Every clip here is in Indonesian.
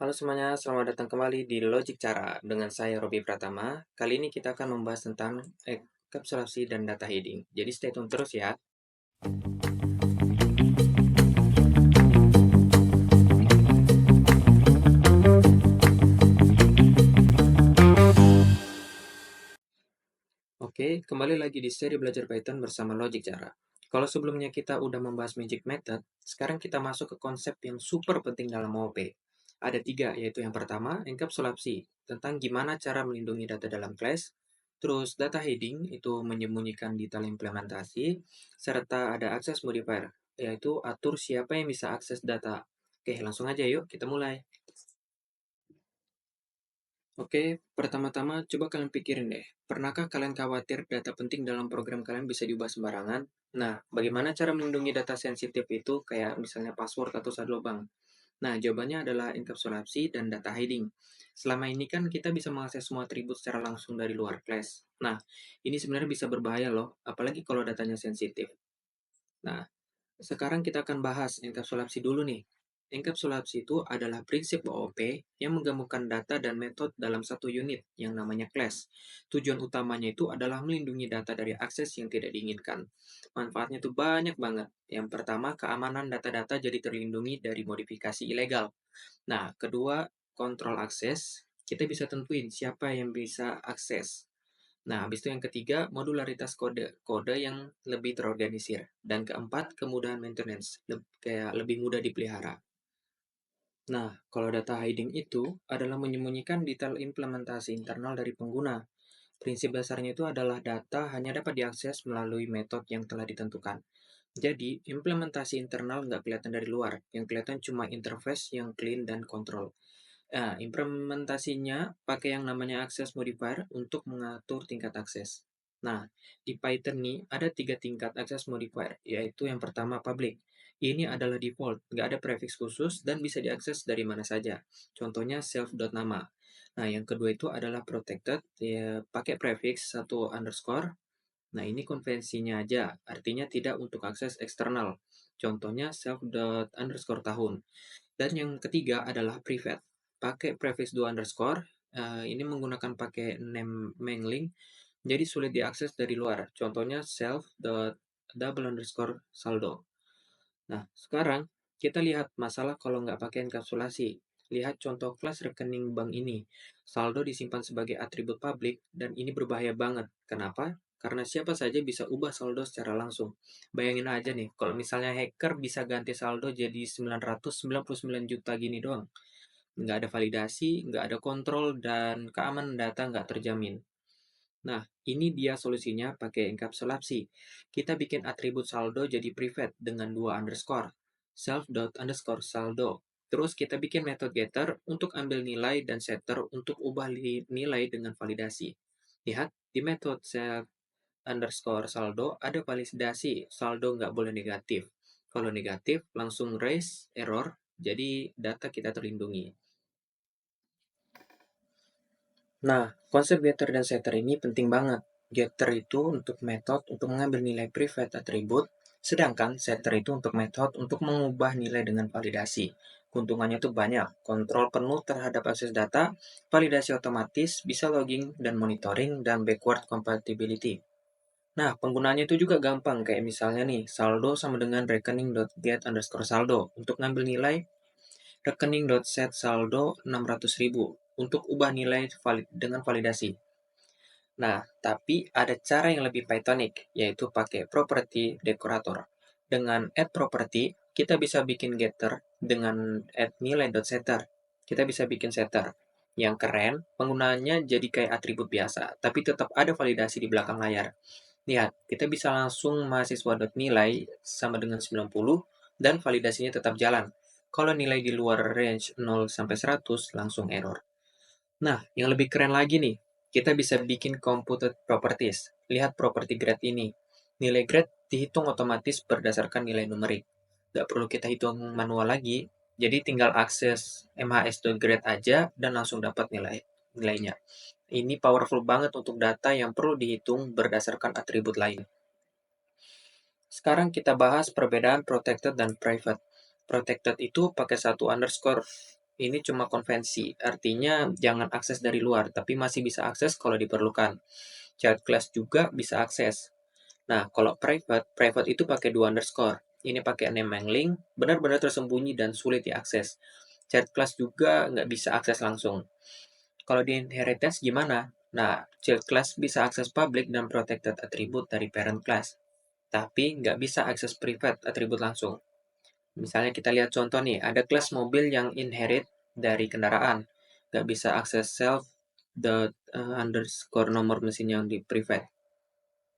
Halo semuanya, selamat datang kembali di Logic Cara dengan saya Robi Pratama. Kali ini kita akan membahas tentang enkapsulasi dan data hiding. Jadi stay tune terus ya. Oke, kembali lagi di seri belajar Python bersama Logic Cara. Kalau sebelumnya kita udah membahas Magic Method, sekarang kita masuk ke konsep yang super penting dalam OOP. Ada tiga, yaitu yang pertama, enkapsulasi, tentang gimana cara melindungi data dalam class. Terus data hiding, itu menyembunyikan detail implementasi, serta ada access modifier, yaitu atur siapa yang bisa akses data. Oke, langsung aja yuk, kita mulai. Oke, pertama-tama coba kalian pikirin deh, pernahkah kalian khawatir data penting dalam program kalian bisa diubah sembarangan? Nah, bagaimana cara melindungi data sensitif itu, kayak misalnya password atau saldo bank? Nah, jawabannya adalah enkapsulasi dan data hiding. Selama ini kan kita bisa mengakses semua atribut secara langsung dari luar class. Nah, ini sebenarnya bisa berbahaya loh, apalagi kalau datanya sensitif. Nah, sekarang kita akan bahas enkapsulasi dulu nih. Enkapsulasi itu adalah prinsip OOP yang menggabungkan data dan metode dalam satu unit yang namanya class. Tujuan utamanya itu adalah melindungi data dari akses yang tidak diinginkan. Manfaatnya itu banyak banget. Yang pertama, keamanan data-data jadi terlindungi dari modifikasi ilegal. Nah, kedua, kontrol akses. Kita bisa tentuin siapa yang bisa akses. Nah, habis itu yang ketiga, modularitas kode. Kode yang lebih terorganisir. Dan keempat, kemudahan maintenance. Kayak lebih mudah dipelihara. Nah, kalau data hiding itu adalah menyembunyikan detail implementasi internal dari pengguna. Prinsip dasarnya itu adalah data hanya dapat diakses melalui metode yang telah ditentukan. Jadi, implementasi internal nggak kelihatan dari luar. Yang kelihatan cuma interface yang clean dan kontrol. Nah, implementasinya pakai yang namanya access modifier untuk mengatur tingkat akses. Nah, di Python nih ada tiga tingkat access modifier, yaitu yang pertama public. Ini adalah default, nggak ada prefix khusus dan bisa diakses dari mana saja. Contohnya self.nama. Nah, yang kedua itu adalah protected, ya, pakai prefix satu underscore. Nah, ini konvensinya aja, artinya tidak untuk akses eksternal. Contohnya self.underscore tahun. Dan yang ketiga adalah private. Pakai prefix 2 underscore, ini menggunakan pakai name mailing, jadi sulit diakses dari luar. Contohnya self.double underscore saldo. Nah, sekarang kita lihat masalah kalau nggak pakai enkapsulasi. Lihat contoh kelas rekening bank ini. Saldo disimpan sebagai atribut publik dan ini berbahaya banget. Kenapa? Karena siapa saja bisa ubah saldo secara langsung. Bayangin aja nih, kalau misalnya hacker bisa ganti saldo jadi 999 juta gini doang. Nggak ada validasi, nggak ada kontrol, dan keamanan data nggak terjamin. Nah, ini dia solusinya pakai enkapsulasi. Kita bikin atribut saldo jadi private dengan dua underscore, self.underscore saldo. Terus kita bikin method getter untuk ambil nilai dan setter untuk ubah nilai dengan validasi. Lihat, di method self underscore saldo ada validasi, saldo nggak boleh negatif. Kalau negatif, langsung raise error, jadi data kita terlindungi. Nah, konsep getter dan setter ini penting banget. Getter itu untuk metode untuk mengambil nilai private atribut, sedangkan setter itu untuk metode untuk mengubah nilai dengan validasi. Keuntungannya itu banyak, kontrol penuh terhadap akses data, validasi otomatis, bisa logging dan monitoring, dan backward compatibility. Nah, penggunaannya itu juga gampang, kayak misalnya nih, saldo sama dengan rekening.get underscore saldo. Untuk ngambil nilai, rekening.set saldo 600.000 untuk ubah nilai dengan validasi. Nah, tapi ada cara yang lebih Pythonic, yaitu pakai property decorator. Dengan add property, kita bisa bikin getter dengan add nilai.setter. Kita bisa bikin setter. Yang keren, penggunaannya jadi kayak atribut biasa, tapi tetap ada validasi di belakang layar. Lihat, kita bisa langsung mahasiswa.nilai sama dengan 90 dan validasinya tetap jalan. Kalau nilai di luar range 0 sampai 100 langsung error. Nah, yang lebih keren lagi nih, kita bisa bikin computed properties. Lihat property grade ini. Nilai grade dihitung otomatis berdasarkan nilai numerik. Nggak perlu kita hitung manual lagi, jadi tinggal akses mhs.grade aja dan langsung dapat nilainya. Ini powerful banget untuk data yang perlu dihitung berdasarkan atribut lain. Sekarang kita bahas perbedaan protected dan private. Protected itu pakai satu underscore. Ini cuma konvensi, artinya jangan akses dari luar, tapi masih bisa akses kalau diperlukan. Child class juga bisa akses. Nah, kalau private, private itu pakai dua underscore. Ini pakai name mangling, benar-benar tersembunyi dan sulit diakses. Child class juga nggak bisa akses langsung. Kalau di inheritance gimana? Nah, child class bisa akses public dan protected attribute dari parent class, tapi nggak bisa akses private atribut langsung. Misalnya kita lihat contoh nih, ada kelas mobil yang inherit dari kendaraan, nggak bisa akses self the underscore nomor mesin yang di private.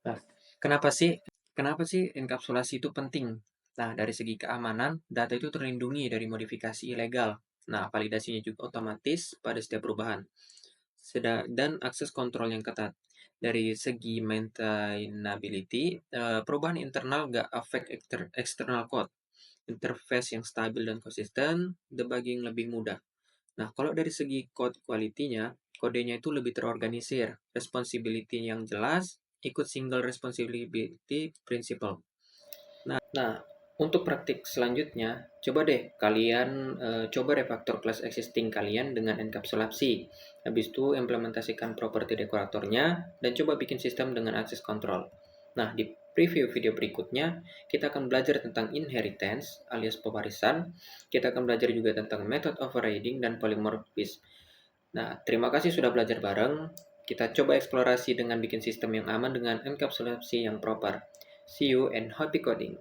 Nah, kenapa sih? Kenapa sih enkapsulasi itu penting? Nah, dari segi keamanan, data itu terlindungi dari modifikasi ilegal. Nah, validasinya juga otomatis pada setiap perubahan. Dan akses kontrol yang ketat. Dari segi maintainability, perubahan internal nggak affect external code. Interface yang stabil dan konsisten, debugging lebih mudah. Nah, kalau dari segi code quality-nya, kodenya itu lebih terorganisir, responsibility yang jelas, ikut single responsibility principle. Nah, untuk praktik selanjutnya, coba deh kalian coba refaktor kelas existing kalian dengan enkapsulasi. Habis itu implementasikan properti dekoratornya dan coba bikin sistem dengan akses kontrol. Nah, di preview video berikutnya, kita akan belajar tentang inheritance alias pewarisan. Kita akan belajar juga tentang method overriding dan polymorphism. Nah, terima kasih sudah belajar bareng. Kita coba eksplorasi dengan bikin sistem yang aman dengan enkapsulasi yang proper. See you and happy coding!